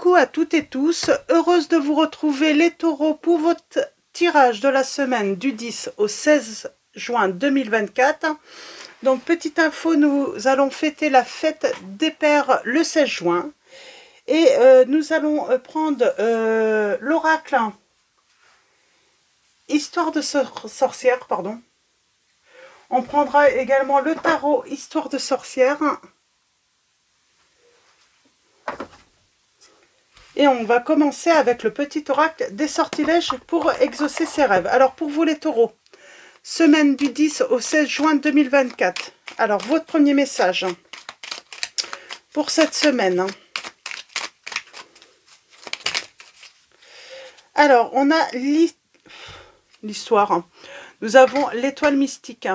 Coucou à toutes et tous, heureuse de vous retrouver les taureaux pour votre tirage de la semaine du 10 au 16 juin 2024. Donc petite info, nous allons fêter la fête des pères le 16 juin et nous allons prendre l'oracle Histoire de sorcière, pardon. On prendra également le tarot Histoire de sorcière. Et on va commencer avec le petit oracle des sortilèges pour exaucer ses rêves. Alors pour vous les taureaux, semaine du 10 au 16 juin 2024. Alors votre premier message pour cette semaine. Alors on a l'histoire. Nous avons l'étoile mystique.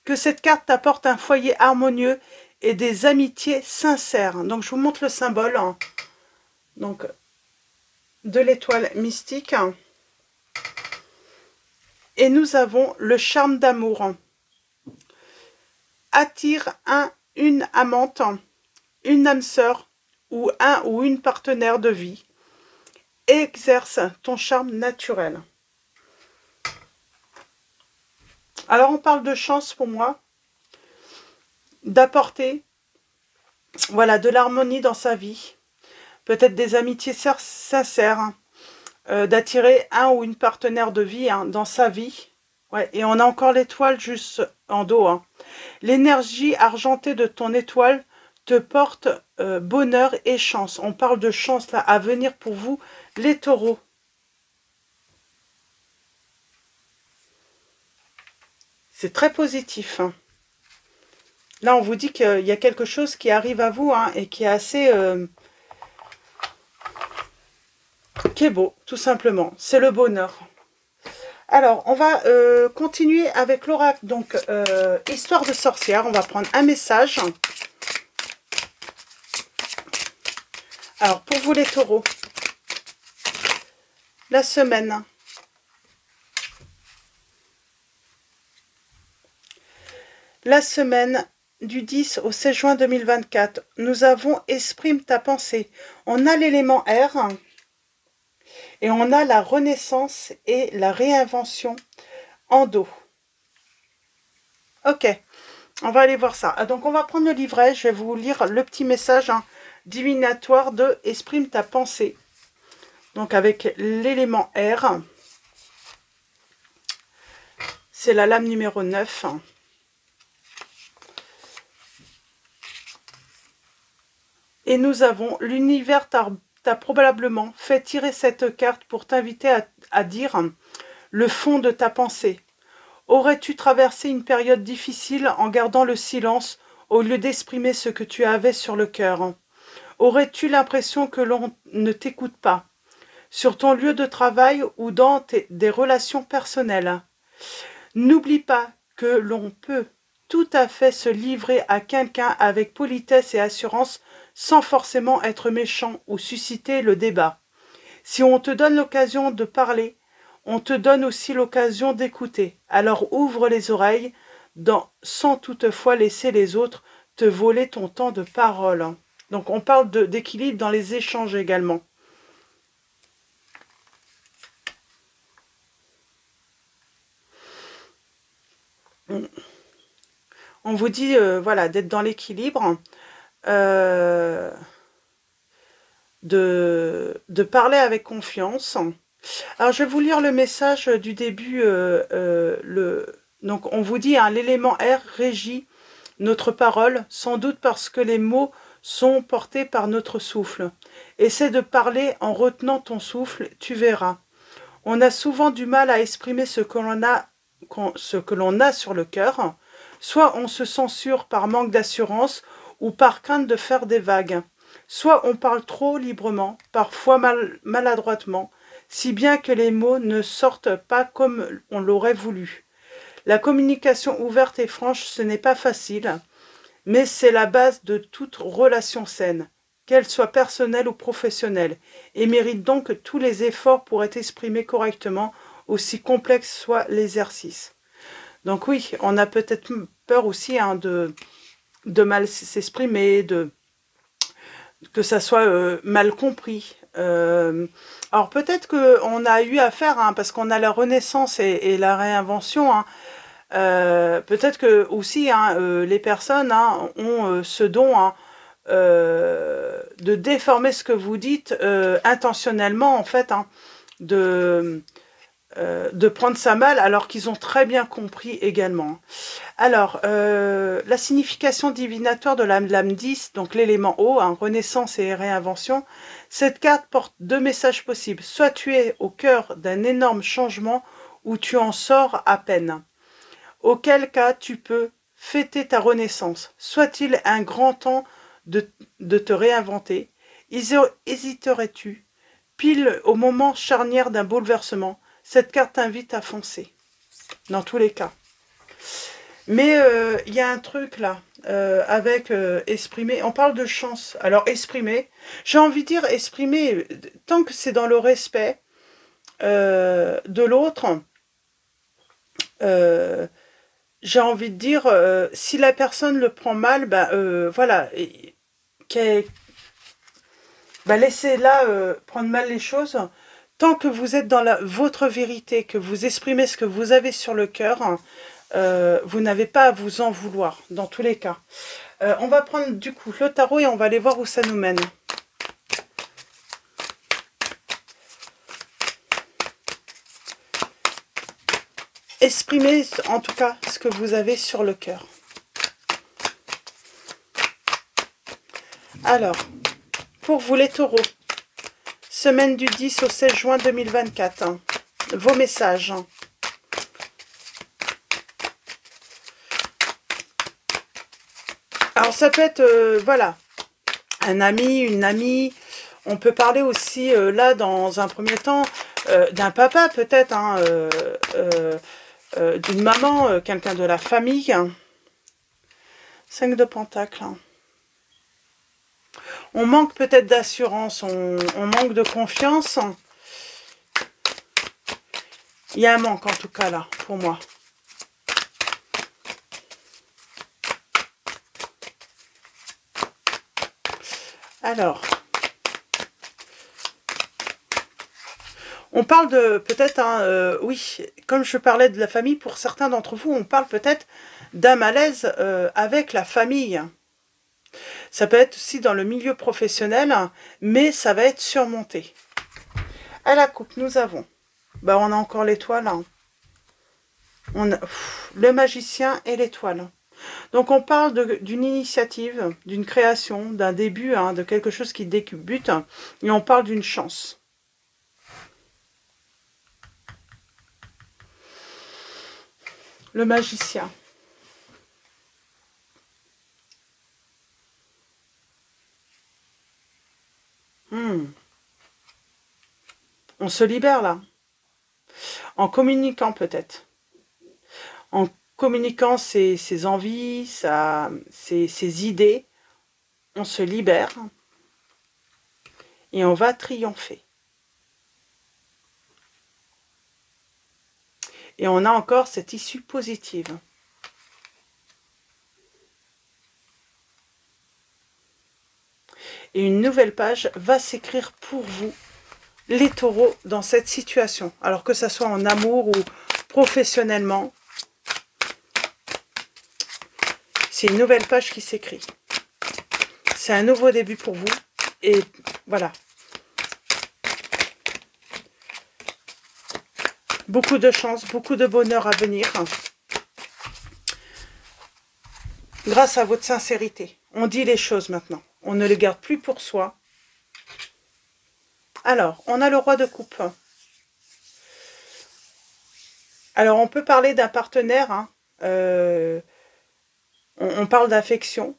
Que cette carte t'apporte un foyer harmonieux et des amitiés sincères. Donc je vous montre le symbole. Donc de l'étoile mystique. Et nous avons le charme d'amour. Attire une amante, une âme sœur ou un ou une partenaire de vie. Exerce ton charme naturel. Alors on parle de chance pour moi, d'apporter voilà, de l'harmonie dans sa vie. Peut-être des amitiés sincères, d'attirer un ou une partenaire de vie dans sa vie. Ouais, et on a encore l'étoile juste en dos. L'énergie argentée de ton étoile te porte bonheur et chance. On parle de chance là à venir pour vous, les taureaux. C'est très positif. Là, on vous dit qu'il y a quelque chose qui arrive à vous et qui est assez... qui est beau, tout simplement. C'est le bonheur. Alors, on va continuer avec l'oracle. Donc, histoire de sorcière. On va prendre un message. Alors, pour vous les taureaux, la semaine. La semaine du 10 au 16 juin 2024, nous avons exprime ta pensée. On a l'élément R. Et on a la renaissance et la réinvention en dos. Ok, on va aller voir ça. Donc on va prendre le livret, je vais vous lire le petit message divinatoire de exprime ta pensée. Donc avec l'élément R. C'est la lame numéro 9. Et nous avons l'univers t'a probablement fait tirer cette carte pour t'inviter à dire le fond de ta pensée. Aurais-tu traversé une période difficile en gardant le silence au lieu d'exprimer ce que tu avais sur le cœur? Aurais-tu l'impression que l'on ne t'écoute pas sur ton lieu de travail ou dans des relations personnelles? N'oublie pas que l'on peut tout à fait se livrer à quelqu'un avec politesse et assurance sans forcément être méchant ou susciter le débat. Si on te donne l'occasion de parler, on te donne aussi l'occasion d'écouter. Alors ouvre les oreilles sans toutefois laisser les autres te voler ton temps de parole. Donc on parle d'équilibre dans les échanges également. On vous dit voilà, d'être dans l'équilibre. De parler avec confiance. Alors, je vais vous lire le message du début. Donc, on vous dit, l'élément R régit notre parole, sans doute parce que les mots sont portés par notre souffle. Essaie de parler en retenant ton souffle, tu verras. On a souvent du mal à exprimer ce que l'on a sur le cœur. Soit on se censure par manque d'assurance ou par crainte de faire des vagues. Soit on parle trop librement, parfois maladroitement, si bien que les mots ne sortent pas comme on l'aurait voulu. La communication ouverte et franche, ce n'est pas facile, mais c'est la base de toute relation saine, qu'elle soit personnelle ou professionnelle, et mérite donc tous les efforts pour être exprimée correctement, aussi complexe soit l'exercice. Donc oui, on a peut-être peur aussi de mal s'exprimer, que ça soit mal compris. Alors peut-être qu'on a eu affaire, hein, parce qu'on a la renaissance et la réinvention, hein, peut-être que aussi, hein, les personnes, hein, ont ce don, hein, de déformer ce que vous dites intentionnellement, en fait, hein, de prendre ça mal, alors qu'ils ont très bien compris également. Alors, la signification divinatoire de la lame 10, donc l'élément eau, hein, renaissance et réinvention, cette carte porte deux messages possibles. Soit tu es au cœur d'un énorme changement, ou tu en sors à peine. Auquel cas tu peux fêter ta renaissance. Soit-il un grand temps de te réinventer? Hésiterais-tu, pile au moment charnière d'un bouleversement? Cette carte t'invite à foncer, dans tous les cas. Mais il y a un truc là, avec exprimer, on parle de chance. Alors exprimer, j'ai envie de dire exprimer, tant que c'est dans le respect de l'autre, j'ai envie de dire, si la personne le prend mal, ben voilà, laissez-la prendre mal les choses. Tant que vous êtes dans votre vérité, que vous exprimez ce que vous avez sur le cœur, vous n'avez pas à vous en vouloir, dans tous les cas. On va prendre du coup le tarot et on va aller voir où ça nous mène. Exprimez en tout cas ce que vous avez sur le cœur. Alors, pour vous les taureaux, semaine du 10 au 16 juin 2024, hein, vos messages. Alors ça peut être, voilà, un ami, une amie. On peut parler aussi, là, dans un premier temps, d'un papa peut-être, hein, d'une maman, quelqu'un de la famille. 5 de Pentacles. Hein. On manque peut-être d'assurance, on manque de confiance. Il y a un manque en tout cas là, pour moi. Alors, on parle de peut-être, hein, oui, comme je parlais de la famille, pour certains d'entre vous, on parle peut-être d'un malaise avec la famille. Ça peut être aussi dans le milieu professionnel, mais ça va être surmonté. À la coupe, nous avons, on a encore l'étoile. Hein. On a le magicien et l'étoile. Donc on parle d'une initiative, d'une création, d'un début, hein, de quelque chose qui débute, et on parle d'une chance. Le magicien. On se libère là. En communiquant peut-être. En communiquant ses envies, ses idées, on se libère et on va triompher. Et on a encore cette issue positive. Et une nouvelle page va s'écrire pour vous, les taureaux, dans cette situation. Alors que ça soit en amour ou professionnellement, c'est une nouvelle page qui s'écrit. C'est un nouveau début pour vous. Et voilà. Beaucoup de chance, beaucoup de bonheur à venir. Grâce à votre sincérité. On dit les choses maintenant. On ne les garde plus pour soi. Alors, on a le roi de coupe. Alors, on peut parler d'un partenaire. Hein, on parle d'affection.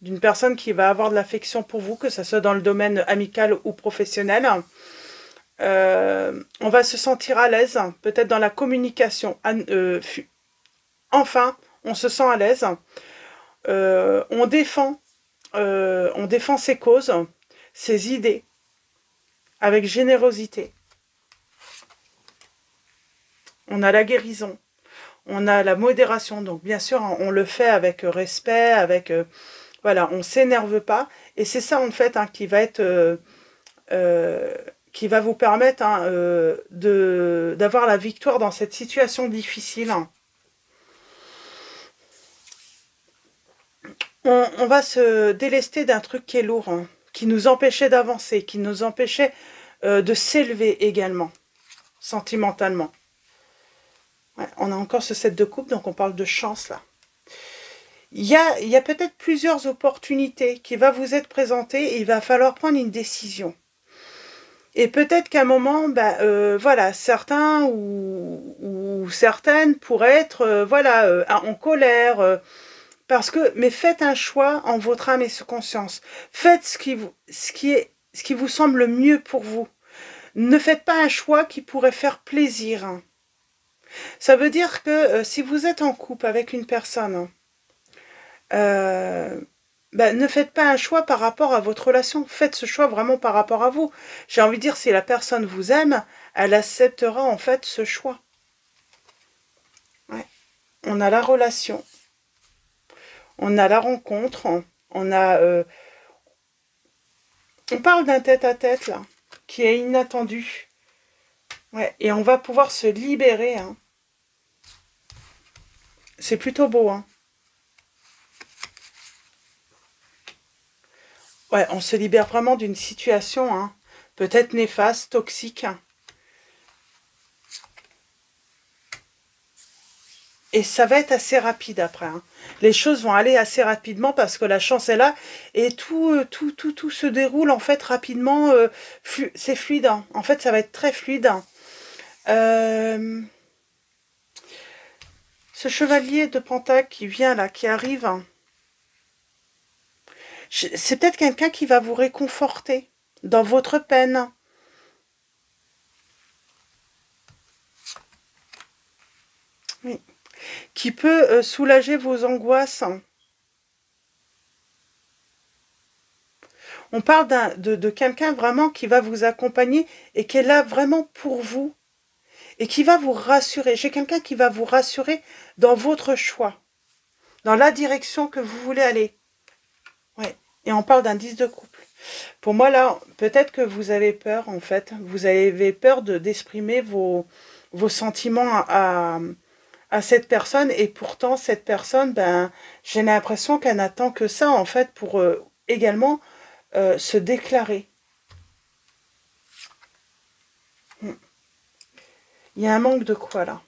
D'une personne qui va avoir de l'affection pour vous, que ce soit dans le domaine amical ou professionnel. On va se sentir à l'aise, peut-être dans la communication. Enfin, on se sent à l'aise. On défend ses causes, ses idées, avec générosité. On a la guérison, on a la modération. Donc bien sûr, on le fait avec respect, avec voilà, on s'énerve pas. Et c'est ça en fait, hein, qui va être qui va vous permettre hein, d'avoir la victoire dans cette situation difficile. On va se délester d'un truc qui est lourd, hein, qui nous empêchait d'avancer, qui nous empêchait de s'élever également, sentimentalement. Ouais, on a encore ce 7 de coupe, donc on parle de chance là. Il y a peut-être plusieurs opportunités qui vont vous être présentées et il va falloir prendre une décision. Et peut-être qu'à un moment, voilà, certains ou certaines pourraient être voilà, en colère. Mais faites un choix en votre âme et conscience. Faites ce qui vous semble le mieux pour vous. Ne faites pas un choix qui pourrait faire plaisir. Ça veut dire que si vous êtes en couple avec une personne, ne faites pas un choix par rapport à votre relation. Faites ce choix vraiment par rapport à vous. J'ai envie de dire, si la personne vous aime, elle acceptera en fait ce choix. Ouais. On a la relation. On a la rencontre. On parle d'un tête-à-tête, là, qui est inattendu. Ouais. Et on va pouvoir se libérer. Hein. C'est plutôt beau, hein. Ouais, on se libère vraiment d'une situation, hein, peut-être néfaste, toxique. Et ça va être assez rapide après. Hein. Les choses vont aller assez rapidement parce que la chance est là. Et tout se déroule en fait rapidement. C'est fluide. Hein. En fait, ça va être très fluide. Ce chevalier de Pentacle qui vient là, qui arrive... C'est peut-être quelqu'un qui va vous réconforter dans votre peine. Oui. Qui peut soulager vos angoisses. On parle de quelqu'un vraiment qui va vous accompagner et qui est là vraiment pour vous. Et qui va vous rassurer. J'ai quelqu'un qui va vous rassurer dans votre choix. Dans la direction que vous voulez aller. Ouais. Et on parle d'un 10 de couple. Pour moi, là, peut-être que vous avez peur, en fait. Vous avez peur d'exprimer vos sentiments à cette personne. Et pourtant, cette personne, j'ai l'impression qu'elle n'attend que ça, en fait, pour également se déclarer. Il y a un manque de quoi, là?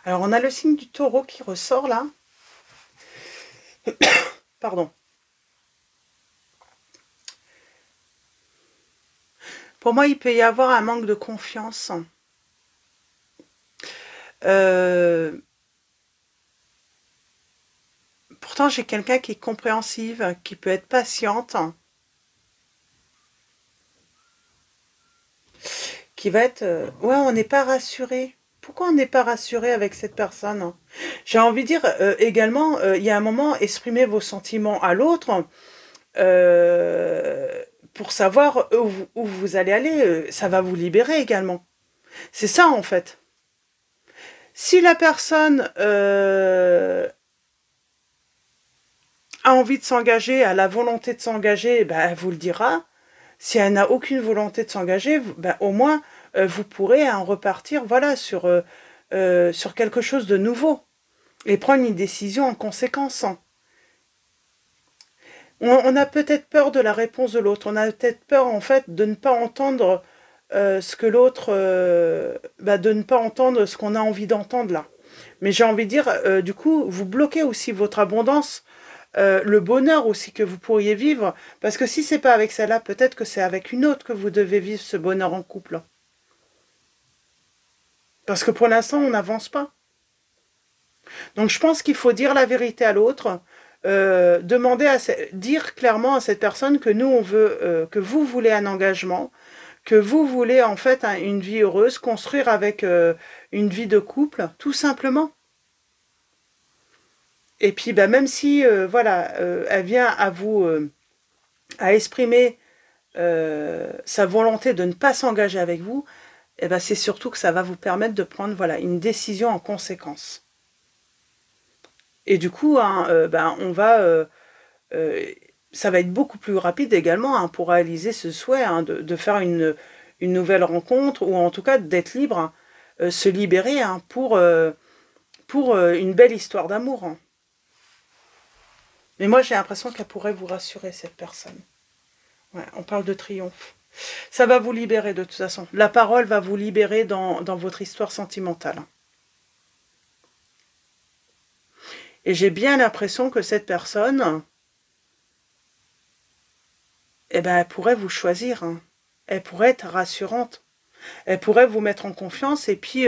Alors, on a le signe du taureau qui ressort, là. Pardon. Pour moi, il peut y avoir un manque de confiance. Pourtant, j'ai quelqu'un qui est compréhensive, qui peut être patiente. Qui va être... ouais, on n'est pas rassuré. Pourquoi on n'est pas rassuré avec cette personne? J'ai envie de dire également, il y a un moment, exprimez vos sentiments à l'autre pour savoir où vous allez aller. Ça va vous libérer également. C'est ça en fait. Si la personne a envie de s'engager, a la volonté de s'engager, elle vous le dira. Si elle n'a aucune volonté de s'engager, au moins vous pourrez en repartir voilà, sur quelque chose de nouveau et prendre une décision en conséquence. On a peut-être peur de la réponse de l'autre, on a peut-être peur en fait de ne pas entendre ce que l'autre, de ne pas entendre ce qu'on a envie d'entendre là. Mais j'ai envie de dire, du coup, vous bloquez aussi votre abondance, le bonheur aussi que vous pourriez vivre, parce que si c'est pas avec celle-là, peut-être que c'est avec une autre que vous devez vivre ce bonheur en couple. Parce que pour l'instant, on n'avance pas. Donc je pense qu'il faut dire la vérité à l'autre, dire clairement à cette personne que nous on veut, que vous voulez un engagement, que vous voulez en fait une vie heureuse, construire avec une vie de couple, tout simplement. Et puis même si voilà, elle vient à vous à exprimer sa volonté de ne pas s'engager avec vous, eh ben, c'est surtout que ça va vous permettre de prendre voilà, une décision en conséquence. Et du coup, hein, on va, ça va être beaucoup plus rapide également hein, pour réaliser ce souhait hein, de faire une nouvelle rencontre ou en tout cas d'être libre, hein, se libérer hein, pour une belle histoire d'amour. Hein. Mais moi, j'ai l'impression qu'elle pourrait vous rassurer, cette personne. Ouais, on parle de triomphe. Ça va vous libérer de toute façon. La parole va vous libérer dans votre histoire sentimentale. Et j'ai bien l'impression que cette personne, eh ben, elle pourrait vous choisir. Hein. Elle pourrait être rassurante. Elle pourrait vous mettre en confiance et puis...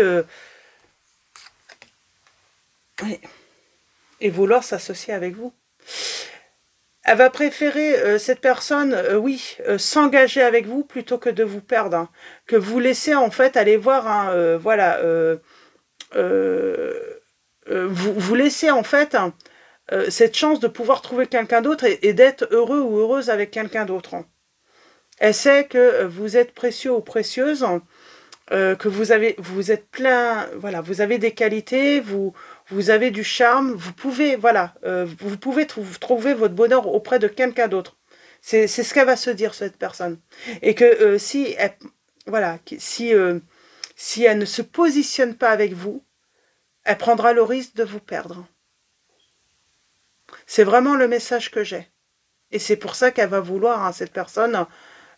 et vouloir s'associer avec vous. Elle va préférer, cette personne, oui, s'engager avec vous plutôt que de vous perdre. Hein. Que vous laissez en fait aller voir, hein, voilà, vous laissez en fait hein, cette chance de pouvoir trouver quelqu'un d'autre et d'être heureux ou heureuse avec quelqu'un d'autre. Hein. Elle sait que vous êtes précieux ou précieuse, que vous êtes plein, voilà, vous avez des qualités, vous avez du charme, vous pouvez, voilà, vous pouvez trouver votre bonheur auprès de quelqu'un d'autre. C'est ce qu'elle va se dire, cette personne. Et que si elle, voilà, si elle ne se positionne pas avec vous, elle prendra le risque de vous perdre. C'est vraiment le message que j'ai. Et c'est pour ça qu'elle va vouloir, hein, cette personne,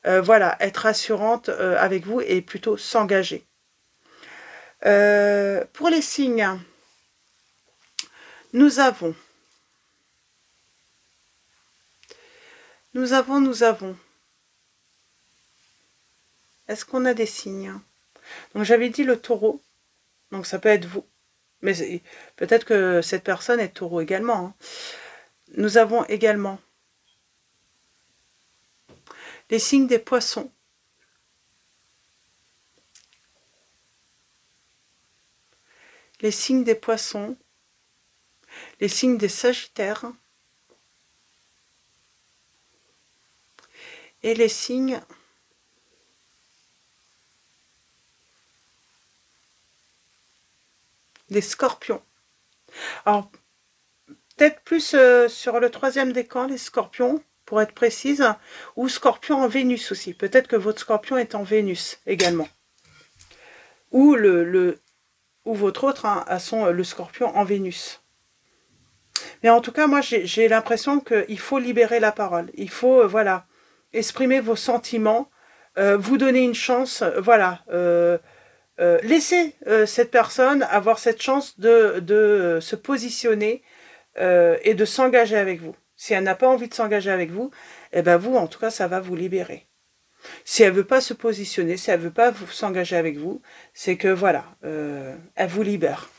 voilà, être assurante avec vous et plutôt s'engager. Pour les signes, nous avons. Est-ce qu'on a des signes? Donc j'avais dit le taureau, donc ça peut être vous. Mais peut-être que cette personne est taureau également. Hein. Nous avons également les signes des poissons. Les signes des poissons. Les signes des sagittaires. Et les signes des scorpions. Alors, peut-être plus sur le troisième décan, les scorpions, pour être précise, ou scorpion en Vénus aussi. Peut-être que votre scorpion est en Vénus également. Ou, ou votre autre hein, a le scorpion en Vénus. Mais en tout cas, moi, j'ai l'impression qu'il faut libérer la parole. Il faut, voilà, exprimer vos sentiments, vous donner une chance, voilà, laissez cette personne avoir cette chance de se positionner et de s'engager avec vous. Si elle n'a pas envie de s'engager avec vous, eh ben vous, en tout cas, ça va vous libérer. Si elle ne veut pas se positionner, si elle ne veut pas s'engager avec vous, c'est que, voilà, elle vous libère.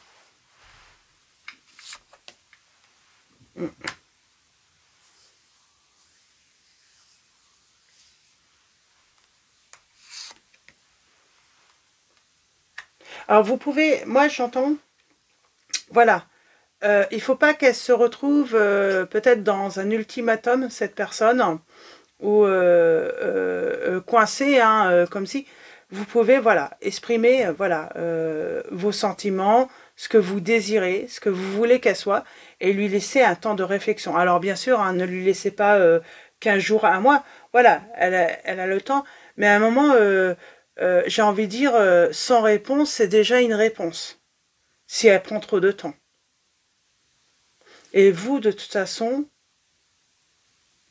Alors, vous pouvez, moi, j'entends, voilà, il ne faut pas qu'elle se retrouve peut-être dans un ultimatum, cette personne, ou coincée, hein, comme si vous pouvez voilà exprimer voilà vos sentiments, ce que vous désirez, ce que vous voulez qu'elle soit, et lui laisser un temps de réflexion. Alors bien sûr, hein, ne lui laissez pas 15 jours, un mois, voilà, elle a le temps, mais à un moment, j'ai envie de dire, sans réponse, c'est déjà une réponse, si elle prend trop de temps. Et vous, de toute façon,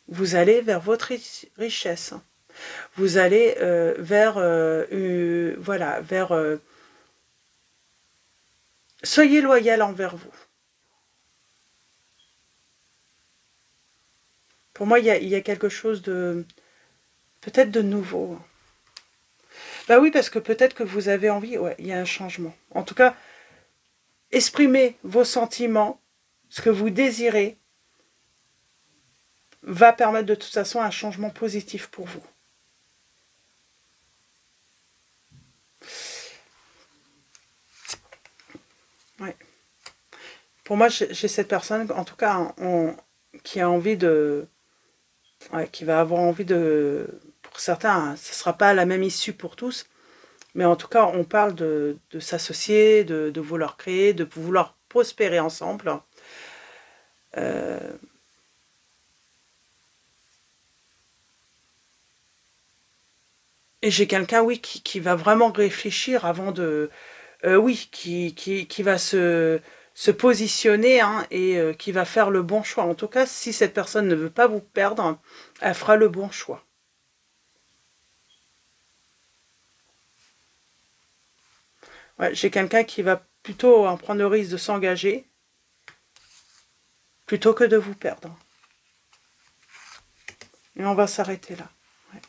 vous allez vers votre richesse. Vous allez vers, voilà, vers... soyez loyal envers vous. Pour moi, il y a quelque chose de... peut-être de nouveau. Bah oui, parce que peut-être que vous avez envie... Ouais, il y a un changement. En tout cas, exprimez vos sentiments, ce que vous désirez, va permettre de toute façon un changement positif pour vous. Ouais. Pour moi, j'ai cette personne, en tout cas, qui a envie de... Ouais, qui va avoir envie de... Pour certains, ce ne sera pas la même issue pour tous, Mais en tout cas, on parle de s'associer, de vouloir créer, de vouloir prospérer ensemble. Et j'ai quelqu'un, oui, qui va vraiment réfléchir avant de... oui, qui va se positionner hein, et qui va faire le bon choix. En tout cas, si cette personne ne veut pas vous perdre, elle fera le bon choix. Ouais, j'ai quelqu'un qui va plutôt en prendre le risque de s'engager plutôt que de vous perdre. Et on va s'arrêter là. Ouais.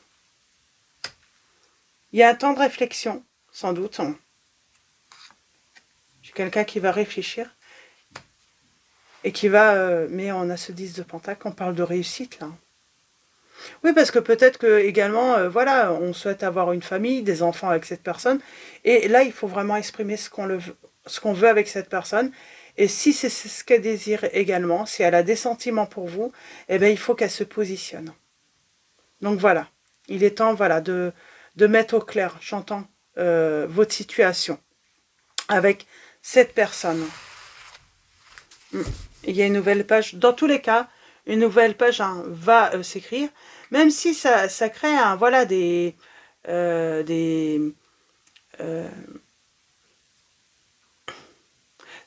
Il y a un temps de réflexion, sans doute. J'ai quelqu'un qui va réfléchir et qui va... mais on a ce 10 de Pentacle, on parle de réussite là. Oui, parce que peut-être que également, voilà, on souhaite avoir une famille, des enfants avec cette personne. Et là, il faut vraiment exprimer ce qu'on veut avec cette personne. Et si c'est ce qu'elle désire également, si elle a des sentiments pour vous, eh bien, il faut qu'elle se positionne. Donc voilà, il est temps voilà, de mettre au clair, j'entends, votre situation avec cette personne. Il y a une nouvelle page. Dans tous les cas, une nouvelle page hein, va s'écrire, même si ça crée hein, voilà,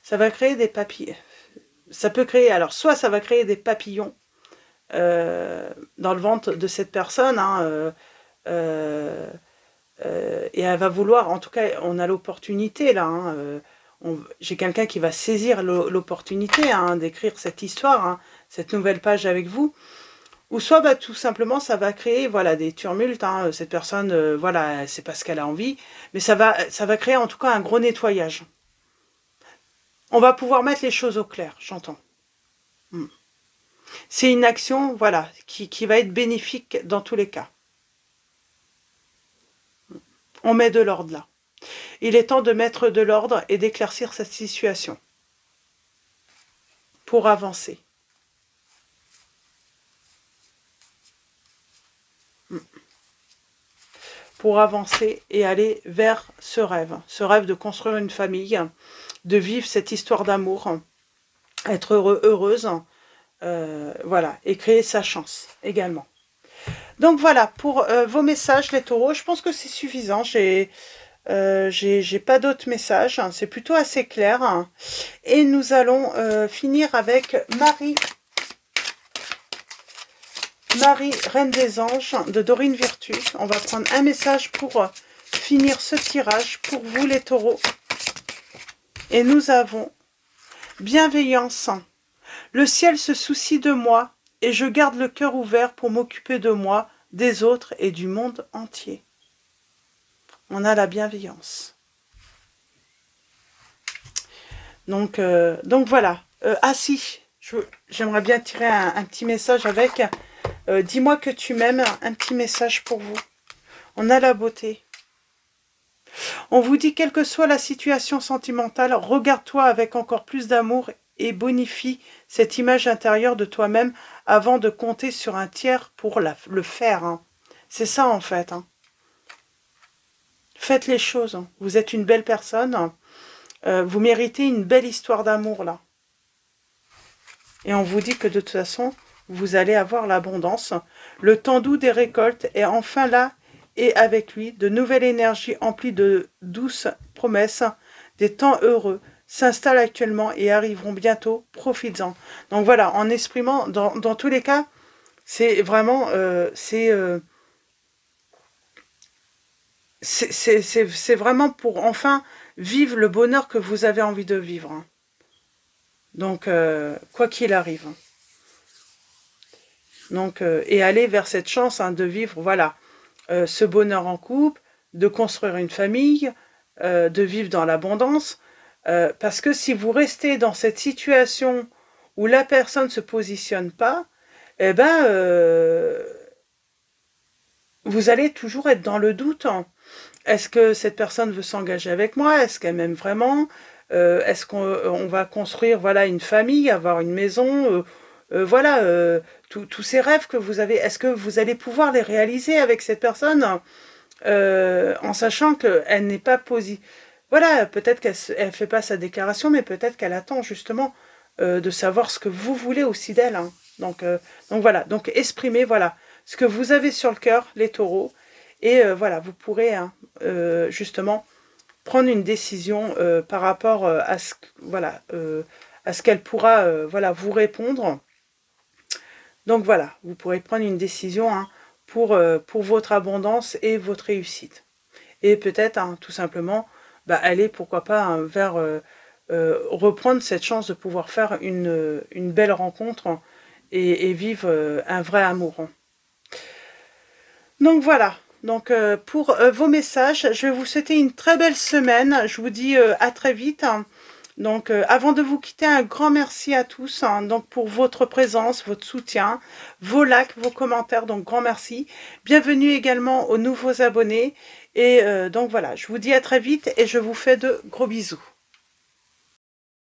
ça va créer des papillons. Ça peut créer, alors soit ça va créer des papillons dans le ventre de cette personne, hein, et elle va vouloir, en tout cas, on a l'opportunité là, hein, j'ai quelqu'un qui va saisir l'opportunité hein, d'écrire cette histoire, hein, cette nouvelle page avec vous, ou soit bah, tout simplement ça va créer voilà, des tumultes, hein, cette personne, voilà, c'est pas ce qu'elle a envie, mais ça va créer en tout cas un gros nettoyage. On va pouvoir mettre les choses au clair, j'entends. C'est une action, voilà, qui va être bénéfique dans tous les cas. On met de l'ordre là. Il est temps de mettre de l'ordre et d'éclaircir cette situation pour avancer. Pour avancer et aller vers ce rêve de construire une famille, de vivre cette histoire d'amour, être heureuse, voilà, et créer sa chance également. Donc voilà, pour vos messages, les taureaux, je pense que c'est suffisant. J'ai pas d'autres messages, hein, c'est plutôt assez clair. Hein. Et nous allons finir avec Marie, Reine des Anges, de Dorine Virtue. On va prendre un message pour finir ce tirage pour vous les taureaux. Et nous avons bienveillance. Le ciel se soucie de moi et je garde le cœur ouvert pour m'occuper de moi, des autres et du monde entier. On a la bienveillance. Donc voilà. Ah si, j'aimerais bien tirer un petit message avec. Dis-moi que tu m'aimes, un petit message pour vous. On a la beauté. On vous dit, quelle que soit la situation sentimentale, regarde-toi avec encore plus d'amour et bonifie cette image intérieure de toi-même avant de compter sur un tiers pour le faire. Hein. C'est ça en fait. Hein. Faites les choses. Hein. Vous êtes une belle personne. Vous méritez une belle histoire d'amour là. Et on vous dit que de toute façon, vous allez avoir l'abondance. Le temps doux des récoltes est enfin là et avec lui, de nouvelles énergies emplies de douces promesses, des temps heureux s'installent actuellement et arriveront bientôt, profites-en. Donc voilà, en exprimant, dans tous les cas, c'est vraiment, c'est vraiment pour enfin vivre le bonheur que vous avez envie de vivre. Hein. Donc, quoi qu'il arrive. Hein. Donc, et aller vers cette chance hein, de vivre, voilà, ce bonheur en couple, de construire une famille, de vivre dans l'abondance. Parce que si vous restez dans cette situation où la personne ne se positionne pas, eh ben, vous allez toujours être dans le doute. Hein. Est-ce que cette personne veut s'engager avec moi? Est-ce qu'elle m'aime vraiment? Est-ce qu'on va construire voilà, une famille, avoir une maison voilà, tous ces rêves que vous avez, est-ce que vous allez pouvoir les réaliser avec cette personne? en sachant qu'elle n'est pas positive. Voilà, peut-être qu'elle fait pas sa déclaration, mais peut-être qu'elle attend justement de savoir ce que vous voulez aussi d'elle. Hein. Donc voilà, donc exprimez voilà ce que vous avez sur le cœur, les taureaux, et voilà, vous pourrez hein, justement prendre une décision par rapport à ce voilà à ce qu'elle pourra voilà vous répondre. Donc voilà, vous pourrez prendre une décision hein, pour votre abondance et votre réussite. Et peut-être hein, tout simplement bah, aller pourquoi pas hein, vers reprendre cette chance de pouvoir faire une belle rencontre et vivre un vrai amour. Donc voilà, donc pour vos messages, je vais vous souhaiter une très belle semaine. Je vous dis à très vite. Donc avant de vous quitter, un grand merci à tous hein, donc pour votre présence, votre soutien, vos likes, vos commentaires, donc grand merci. Bienvenue également aux nouveaux abonnés. Et donc voilà, je vous dis à très vite et je vous fais de gros bisous.